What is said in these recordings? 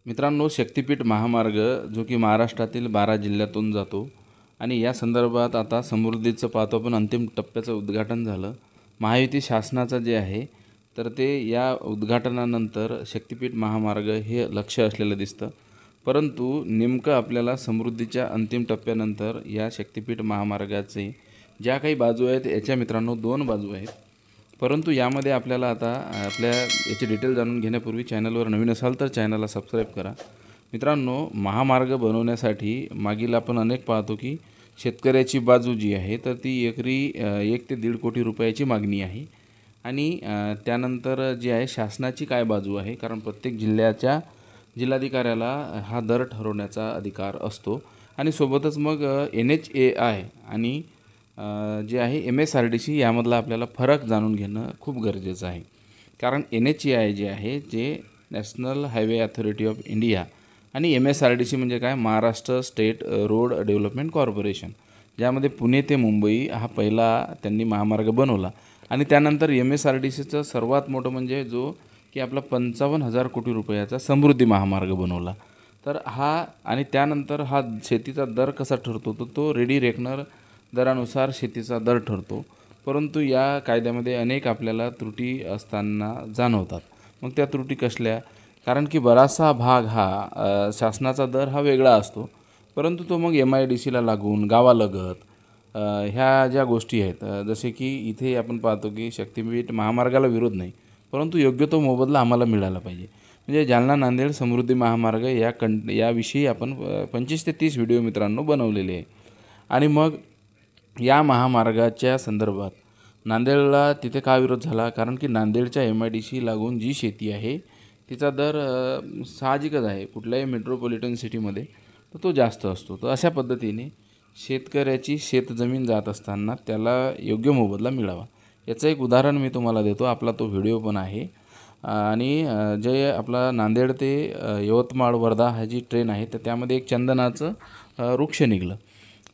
मित्रांनो, शक्तिपीठ महामार्ग जो की महाराष्ट्रातील 12 जिल्ह्यातून जातो आणि या संदर्भात आता समृद्धीचं पाहतो आपण अंतिम टप्प्याचं उद्घाटन झालं. महायुती शासनाचं जे आहे तर ते या उद्घाटनानंतर शक्तिपीठ महामार्ग हे लक्ष्य असलेलं दिसतं. परंतु नेमकं आपल्याला समृद्धीच्या अंतिम टप्प्यानंतर या शक्तिपीठ महामार्गाचे ज्या काही बाजू आहेत याच्या मित्रांनो 2 बाजू आहेत. परंतु यामध्ये आपल्याला आता आपल्या याची डिटेल जाणून घेण्यापूर्वी चॅनलवर नवीन असाल तर चॅनलला सबस्क्राईब करा. मित्रांनो, महामार्ग बनवण्यासाठी मागील आपण अनेक पाहतो की शेतकऱ्याची बाजू जी आहे तर ती एकरी 1 ते 1.5 कोटी रुपयाची मागणी आहे. आणि त्यानंतर जी आहे शासनाची काय बाजू आहे, कारण प्रत्येक जिल्ह्याच्या जिल्हाधिकाऱ्याला हा दर ठरवण्याचा अधिकार असतो. आणि सोबतच मग NHAI आणि जे आहे MSRDC यामधला आपल्याला फरक जाणून घेणं खूप गरजेचं आहे. कारण NHAI जे आहे जे national highway authority of India आणि MSRDC म्हणजे काय, Maharashtra state road development corporation, ज्यामध्ये पुणे ते मुंबई हा पहिला त्यांनी महामार्ग बनवला. आणि त्यानंतर MSRDCचं सर्वात मोठं म्हणजे जो की आपला 55,000 कोटी रुपयाचा समृद्धी महामार्ग बनवला. तर हा आणि त्यानंतर हा शेतीचा दर कसा ठरतो तर तो रेडी रेकनर दरानुसार शेतीचा दर ठरतो. परंतु या कायद्यामध्ये अनेक आपल्याला त्रुटी असताना जाणवतात. मग त्या त्रुटी कसल्या, कारण की बराचसा भाग हा शासनाचा दर हा वेगळा असतो, परंतु तो मग MIDCला लागून गावालगत ह्या ज्या गोष्टी आहेत, जसे की इथे आपण पाहतो की शक्तिपीठ महामार्गाला विरोध नाही, परंतु योग्य तो मोबदला आम्हाला मिळाला पाहिजे. म्हणजे जालना नांदेड समृद्धी महामार्ग याविषयी आपण 25 ते 30 व्हिडिओ मित्रांनो बनवलेले आहे. आणि मग या महामार्गाच्या संदर्भात नांदेडला तिथे का विरोध झाला, कारण की नांदेडच्या MIDC लागून जी शेती आहे तिचा दर साहजिकच आहे कुठल्याही मेट्रोपॉलिटन सिटीमध्ये तर तो जास्त असतो. तर अशा पद्धतीने शेतकऱ्याची शेतजमीन जात असताना त्याला योग्य मोबदला मिळावा. याचं एक उदाहरण मी तुम्हाला देतो, आपला तो व्हिडिओ पण आहे. आणि जे आपला नांदेड ते यवतमाळ वर्धा हा जी ट्रेन आहे तर त्यामध्ये एक चंदनाचं वृक्ष निघालं.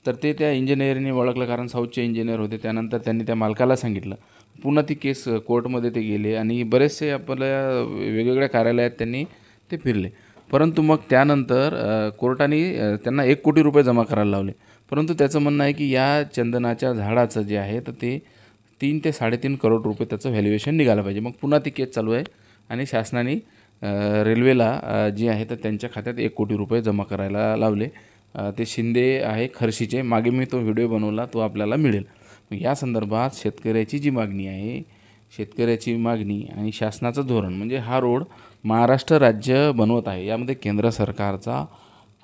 तर ते त्या इंजिनिअरने ओळखलं, कारण साऊथचे इंजिनियर होते. त्यानंतर त्यांनी त्या मालकाला सांगितलं. पुन्हा ती केस कोर्टमध्ये ते गेले आणि बरेचसे आपल्या वेगवेगळ्या कार्यालयात त्यांनी ते फिरले. परंतु मग त्यानंतर कोर्टाने त्यांना 1 कोटी रुपये जमा करायला लावले. परंतु त्याचं म्हणणं आहे की या चंदनाच्या झाडाचं जे आहे तर ते 3 ते 3.5 करोड रुपये त्याचं व्हॅल्युएशन निघालं पाहिजे. मग पुन्हा ती केस चालू आहे आणि शासनाने रेल्वेला जे आहे तर त्यांच्या खात्यात 1 कोटी रुपये जमा करायला लावले. ते शिंदे आहे खर्शीचे, मागे मी तो व्हिडिओ बनवला, तो आपल्याला मिळेल. या संदर्भात शेतकऱ्याची जी मागणी आहे, शेतकऱ्याची मागणी आणि शासनाचं धोरण, म्हणजे हा रोड महाराष्ट्र राज्य बनवत आहे, यामध्ये केंद्र सरकारचा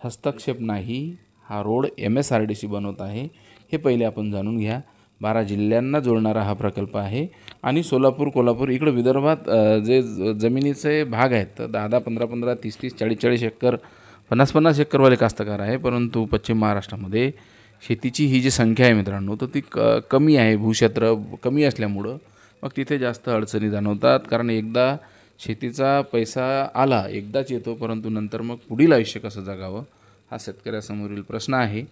हस्तक्षेप नाही. हा रोड MSRDC बनवत आहे, हे पहिले आपण जाणून घ्या. 12 जिल्ह्यांना जोडणारा हा प्रकल्प आहे. आणि सोलापूर कोल्हापूर इकडं विदर्भात जे जमिनीचे भाग आहेत तर 10-10, 15-15, 30-30, 40-40 एकर, 50-50 एकरवाले कास्तकार आहे. परंतु पश्चिम महाराष्ट्रामध्ये शेतीची ही जी संख्या आहे मित्रांनो तर ती कमी आहे. भूक्षेत्र कमी असल्यामुळं मग तिथे जास्त अडचणी जाणवतात. कारण एकदा शेतीचा पैसा आला, एकदाच येतो, परंतु नंतर मग पुढील आयुष्य कसं जगावं हा शेतकऱ्यासमोरील प्रश्न आहे.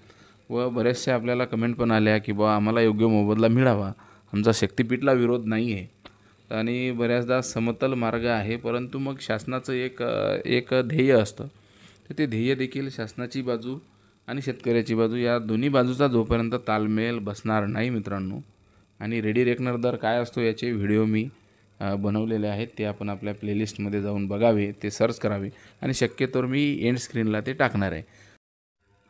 व बरेचसे आपल्याला कमेंट पण आल्या की बा आम्हाला योग्य मोबदला मिळावा, आमचा शक्तिपीठला विरोध नाही आहे. आणि बऱ्याचदा समतल मार्ग आहे, परंतु मग शासनाचं एक ध्येय असतं. तर ते ध्येय देखील शासनाची बाजू आणि शेतकऱ्याची बाजू या दोन्ही बाजूचा जोपर्यंत ताळमेळ बसणार नाही मित्रांनो, आणि रेडी रेकनर दर काय असतो याचे व्हिडिओ मी बनवलेले आहेत, ते आपण आपल्या प्लेलिस्टमध्ये जाऊन बघावे, ते सर्च करावे आणि शक्यतोवर मी एंड स्क्रीनला ते टाकणार आहे.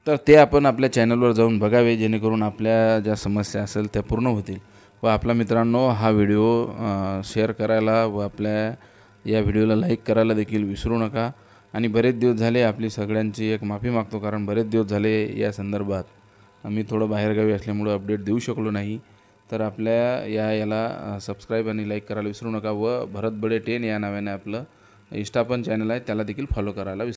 तर ते आपण आपल्या चॅनलवर जाऊन बघावे, जेणेकरून आपल्या ज्या समस्या असेल त्या पूर्ण होतील. व आपला मित्रांनो हा व्हिडिओ शेअर करायला व आपल्या या व्हिडिओला लाईक करायला देखील विसरू नका. आणि बरेच दिवस झाले, आपली सगळ्यांची एक माफी मागतो, कारण बरेच दिवस झाले या संदर्भात मी थोडं बाहेरगावी असल्यामुळं अपडेट देऊ शकलो नाही. तर आपल्या याला सबस्क्राईब आणि लाईक करायला विसरू नका. व भरत बडे 10 या नावाने आपलं इंस्टा पण चॅनल आहे, त्याला देखील फॉलो करायला विसरू